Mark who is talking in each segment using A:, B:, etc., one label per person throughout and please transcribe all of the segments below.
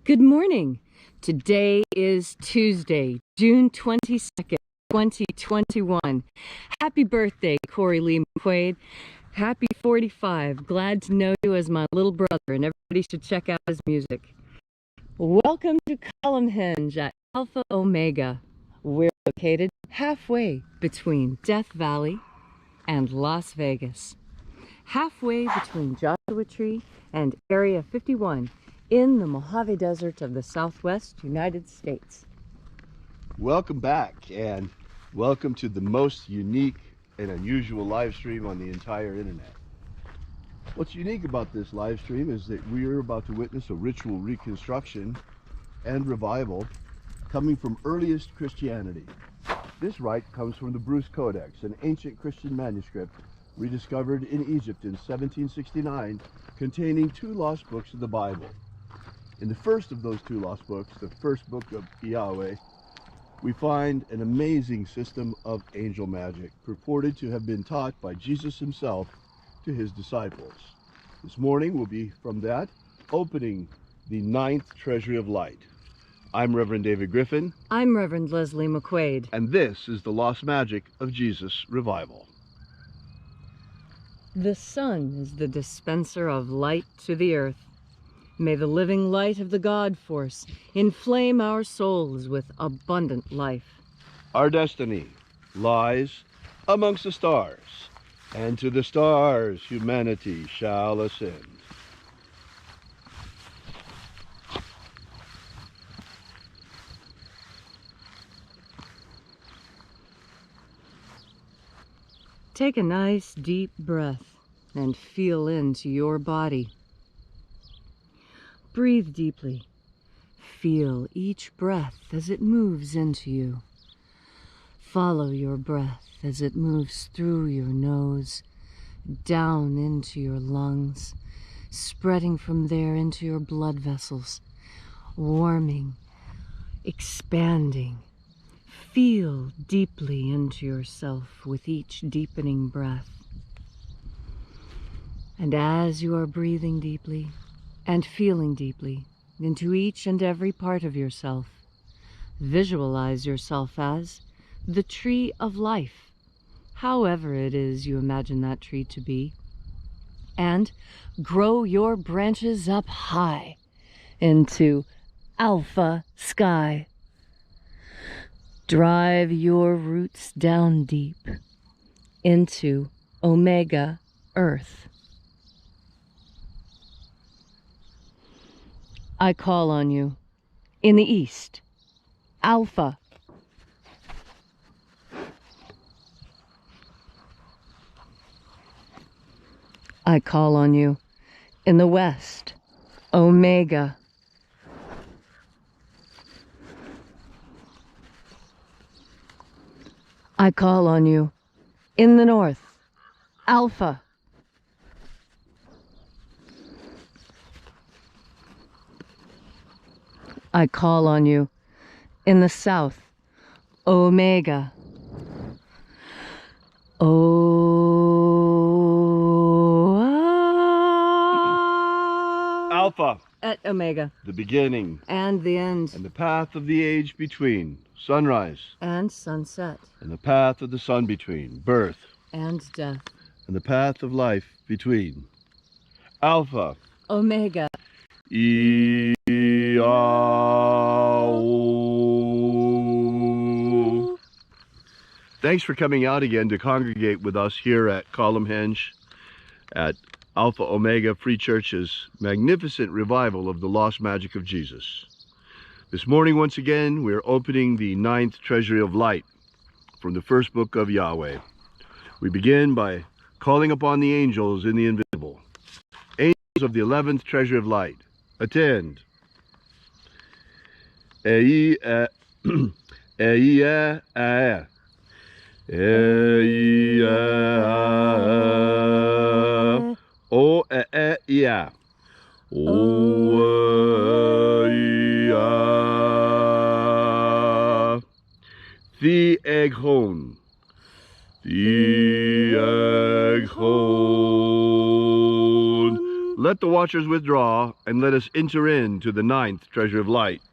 A: Good morning. Today is Tuesday, June 22nd, 2021. Happy birthday, Corey Lee McQuaid. Happy 45. Glad to know you as my little brother, and everybody should check out his music. Welcome to Column Hinge at Alpha Omega. We're located halfway between Death Valley and Las Vegas. Halfway between Joshua Tree and Area 51 in the Mojave Desert of the Southwest United States.
B: Welcome back, and welcome to the most unique and unusual live stream on the entire internet. What's unique about this live stream is that we are about to witness a ritual reconstruction and revival coming from earliest Christianity. This rite comes from the Bruce Codex, an ancient Christian manuscript rediscovered in Egypt in 1769, containing 2 lost books of the Bible. In the first of those 2 lost books, the first book of Yahweh, we find an amazing system of angel magic, purported to have been taught by Jesus himself to his disciples. This morning will be from that, opening the 9th Treasury of Light. I'm Reverend David Griffin.
A: I'm Reverend Leslie McQuaid.
B: And this is the Lost Magic of Jesus Revival.
A: The sun is the dispenser of light to the earth. May the living light of the God Force inflame our souls with abundant life.
B: Our destiny lies amongst the stars, and to the stars humanity shall ascend.
A: Take a nice deep breath and feel into your body. Breathe deeply. Feel each breath as it moves into you. Follow your breath as it moves through your nose, down into your lungs, spreading from there into your blood vessels, warming, expanding. Feel deeply into yourself with each deepening breath. And as you are breathing deeply and feeling deeply into each and every part of yourself, visualize yourself as the tree of life, however it is you imagine that tree to be, and grow your branches up high into alpha sky. Drive your roots down deep into omega earth. I call on you in the east, alpha. I call on you in the west, omega. I call on you in the north, alpha. I call on you in the south, omega.
B: Alpha.
A: At omega.
B: The beginning.
A: And the end.
B: And the path of the age between. Sunrise.
A: And sunset.
B: And the path of the sun between. Birth.
A: And death.
B: And the path of life between. Alpha.
A: Omega. Thanks
B: for coming out again to congregate with us here at Column Hinge at Alpha Omega Free Church's magnificent revival of the lost magic of Jesus. This morning, once again, we're opening the 9th Treasury of Light from the first book of Yahweh. We begin by calling upon the angels in the invisible. Angels of the 11th Treasury of Light, attend. The Eghon. The Eghon. Let the watchers withdraw, and let us enter into the 9th treasure of light.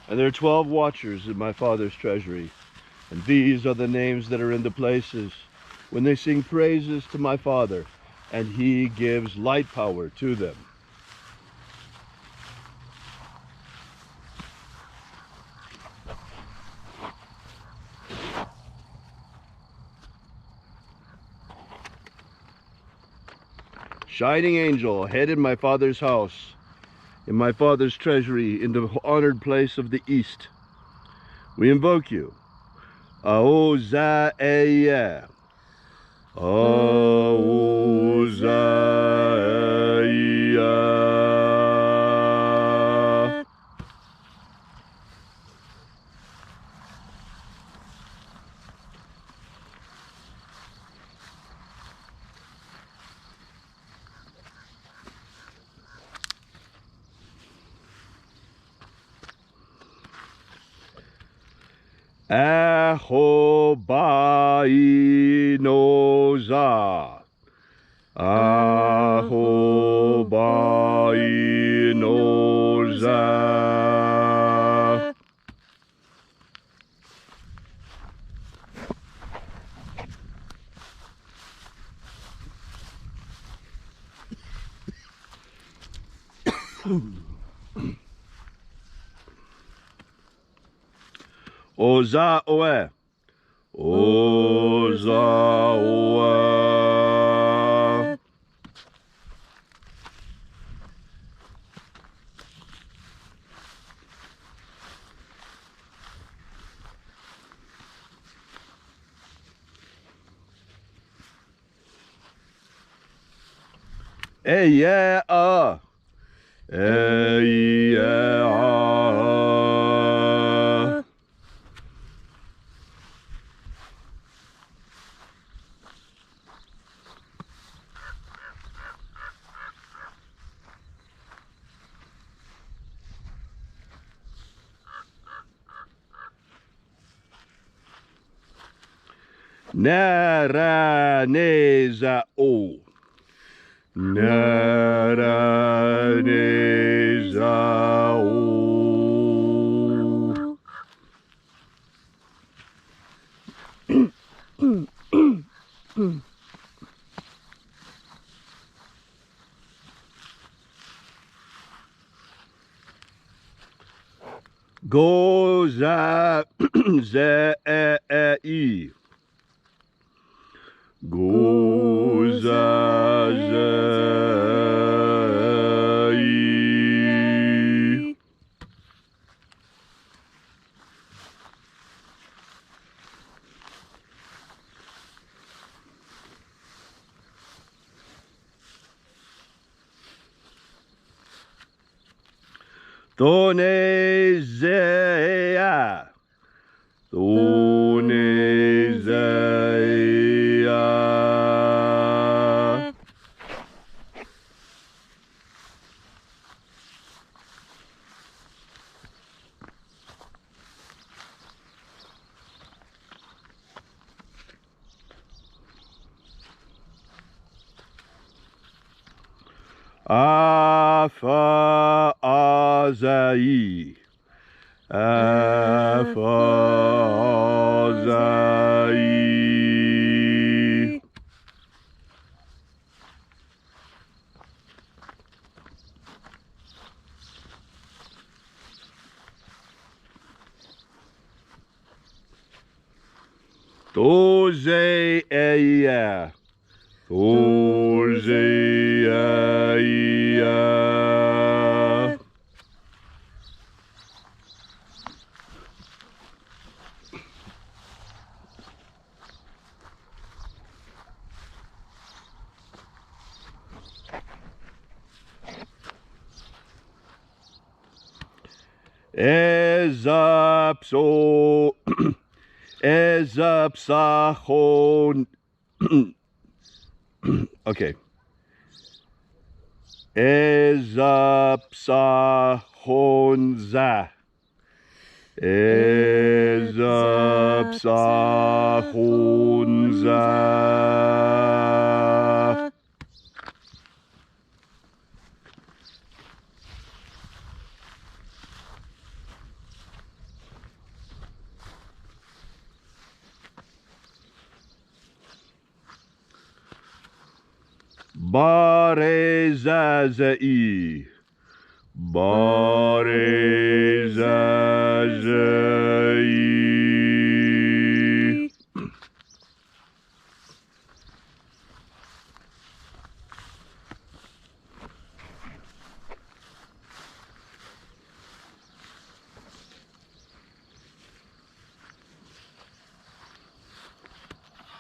B: And there are 12 watchers in my Father's treasury, and these are the names that are in the places when they sing praises to my Father, and he gives light power to them. Shining angel, head in my Father's house, in my Father's treasury, in the honored place of the east. We invoke you. Aozaya. Aozaya. Ahobainoza. Ahobainoza. Oza oe. Oza oe. Yeah, yeah. Naraneza o. Naraneza o. Goza ze e. Goza ze e. Thonezea. Thonezea. Afa Azai. Afa Azai. Toze eia. Toze eia. Ezapso. Ezapsahon. Okay. Ezapsahonza. Hunza. Barezazai. Barezazai.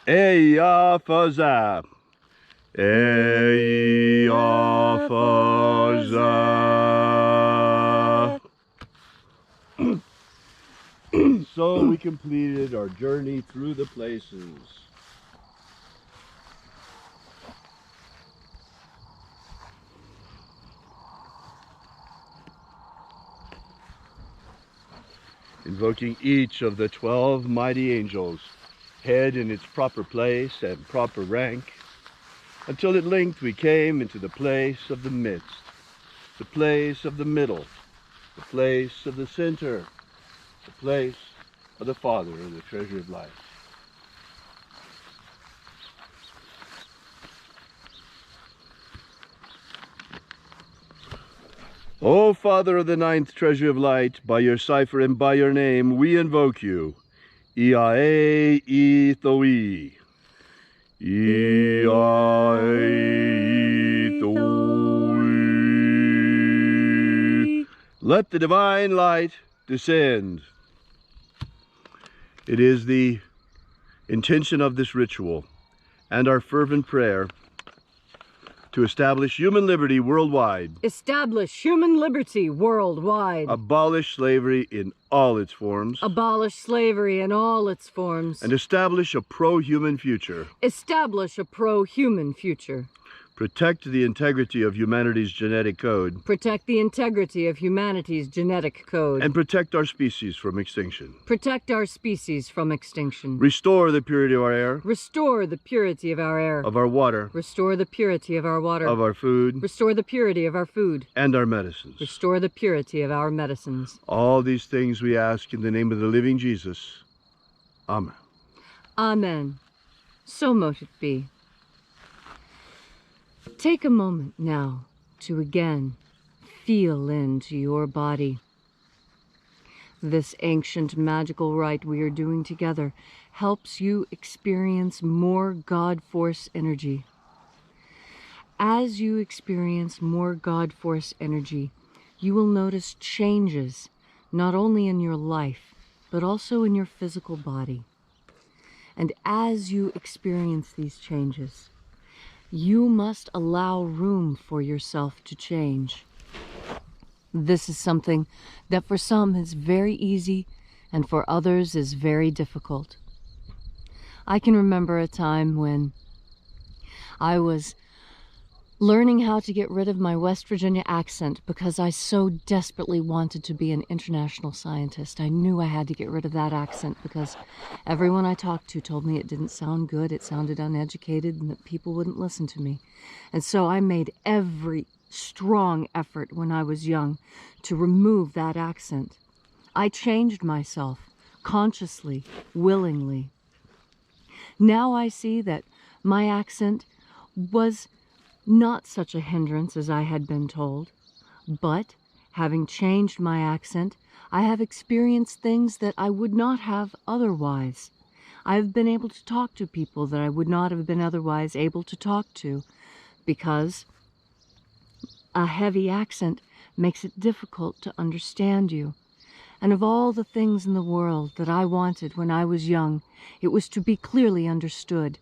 B: Eyafaza. Eyafaza. So we completed our journey through the places. Invoking each of the 12 mighty angels, head in its proper place and proper rank, until at length we came into the place of the midst, the place of the middle, the place of the center, the place of the Father of the treasure of life. O Father of the ninth treasure of light, by your cipher and by your name, we invoke you. Iae Ethoi. Iae Ethoi. Let the divine light descend. It is the intention of this ritual and our fervent prayer to establish human liberty worldwide.
A: Establish human liberty worldwide.
B: Abolish slavery in all its forms.
A: Abolish slavery in all its forms.
B: And establish a pro-human future.
A: Establish a pro-human future.
B: Protect the integrity of humanity's genetic code.
A: Protect the integrity of humanity's genetic code.
B: And protect our species from extinction.
A: Protect our species from extinction.
B: Restore the purity of our air.
A: Restore the purity of our air.
B: Of our water.
A: Restore the purity of our water.
B: Of our food.
A: Restore the purity of our food.
B: And our medicines.
A: Restore the purity of our medicines.
B: All these things we ask in the name of the living Jesus. Amen.
A: Amen. So mote it be. Take a moment now to again feel into your body. This ancient magical rite we are doing together helps you experience more God Force energy. As you experience more God Force energy, you will notice changes not only in your life, but also in your physical body. And as you experience these changes, you must allow room for yourself to change. This is something that for some is very easy and for others is very difficult. I can remember a time when I was learning how to get rid of my West Virginia accent because I so desperately wanted to be an international scientist. I knew I had to get rid of that accent because everyone I talked to told me it didn't sound good, it sounded uneducated, and that people wouldn't listen to me. And so I made every strong effort when I was young to remove that accent. I changed myself, consciously, willingly. Now I see that my accent was not such a hindrance as I had been told, but having changed my accent, I have experienced things that I would not have otherwise. I have been able to talk to people that I would not have been otherwise able to talk to, because a heavy accent makes it difficult to understand you. And of all the things in the world that I wanted when I was young, it was to be clearly understood.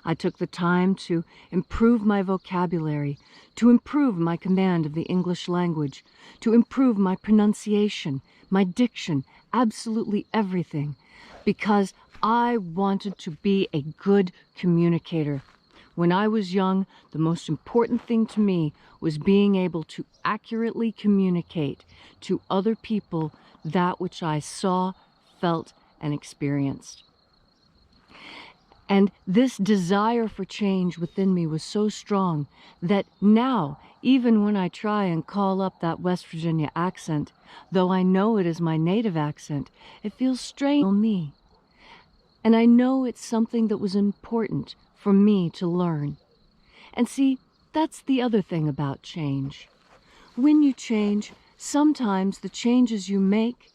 A: I took the time to improve my vocabulary, to improve my command of the English language, to improve my pronunciation, my diction, absolutely everything, because I wanted to be a good communicator. When I was young, the most important thing to me was being able to accurately communicate to other people that which I saw, felt, and experienced. And this desire for change within me was so strong that now, even when I try and call up that West Virginia accent, though I know it is my native accent, it feels strange to me. And I know it's something that was important for me to learn. And see, that's the other thing about change. When you change, sometimes the changes you make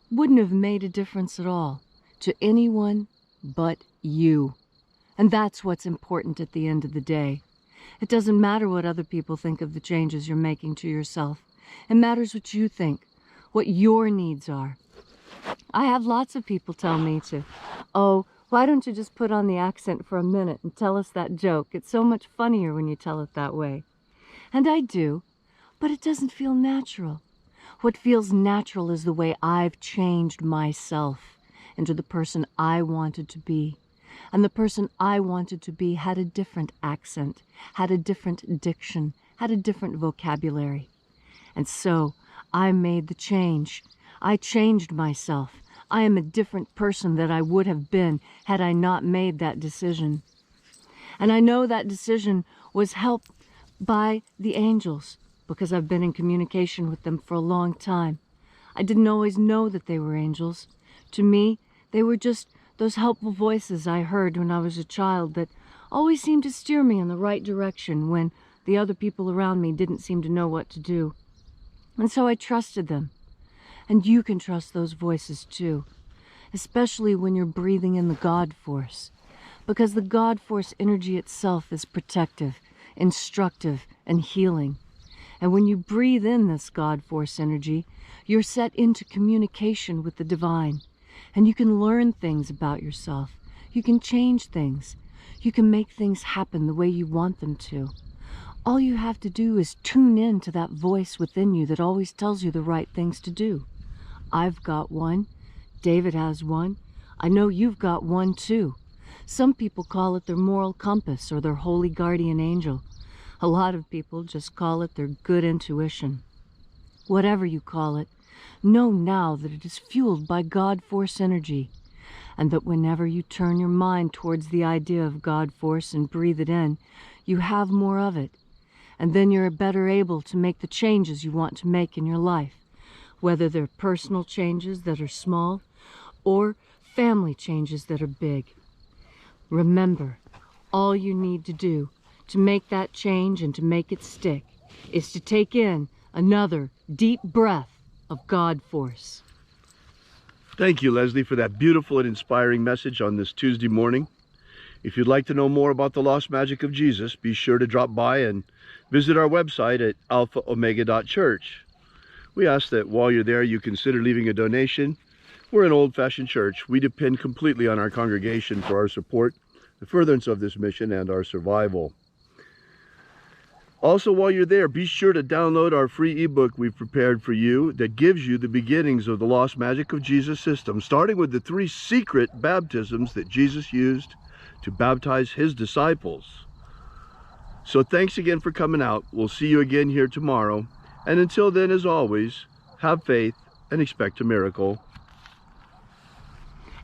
A: wouldn't have made a difference at all to anyone but you. And that's what's important at the end of the day. It doesn't matter what other people think of the changes you're making to yourself. It matters what you think, what your needs are. I have lots of people tell me to, oh, why don't you just put on the accent for a minute and tell us that joke? It's so much funnier when you tell it that way. And I do, but it doesn't feel natural. What feels natural is the way I've changed myself into the person I wanted to be. And the person I wanted to be had a different accent, had a different diction, had a different vocabulary. And so I made the change. I changed myself. I am a different person than I would have been had I not made that decision. And I know that decision was helped by the angels because I've been in communication with them for a long time. I didn't always know that they were angels. To me, they were just those helpful voices I heard when I was a child that always seemed to steer me in the right direction when the other people around me didn't seem to know what to do. And so I trusted them. And you can trust those voices too, especially when you're breathing in the God Force, because the God Force energy itself is protective, instructive, and healing. And when you breathe in this God Force energy, you're set into communication with the divine. And you can learn things about yourself. You can change things. You can make things happen the way you want them to. All you have to do is tune in to that voice within you that always tells you the right things to do. I've got one. David has one. I know you've got one too. Some people call it their moral compass or their holy guardian angel. A lot of people just call it their good intuition. Whatever you call it, know now that it is fueled by God Force energy, and that whenever you turn your mind towards the idea of God Force and breathe it in, you have more of it, and then you're better able to make the changes you want to make in your life, whether they're personal changes that are small or family changes that are big. Remember, all you need to do to make that change and to make it stick is to take in another deep breath of God Force.
B: Thank you, Leslie, for that beautiful and inspiring message on this Tuesday morning. If you'd like to know more about the Lost Magic of Jesus, be sure to drop by and visit our website at alphaomega.church. We ask that while you're there, you consider leaving a donation. We're an old-fashioned church. We depend completely on our congregation for our support, the furtherance of this mission, and our survival. Also, while you're there, be sure to download our free ebook we've prepared for you that gives you the beginnings of the Lost Magic of Jesus system, starting with the 3 secret baptisms that Jesus used to baptize his disciples. So thanks again for coming out. We'll see you again here tomorrow. And until then, as always, have faith and expect a miracle.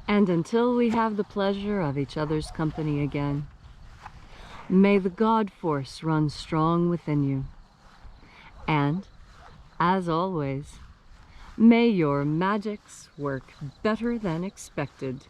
A: And until we have the pleasure of each other's company again, may the God Force run strong within you. And, as always, may your magics work better than expected.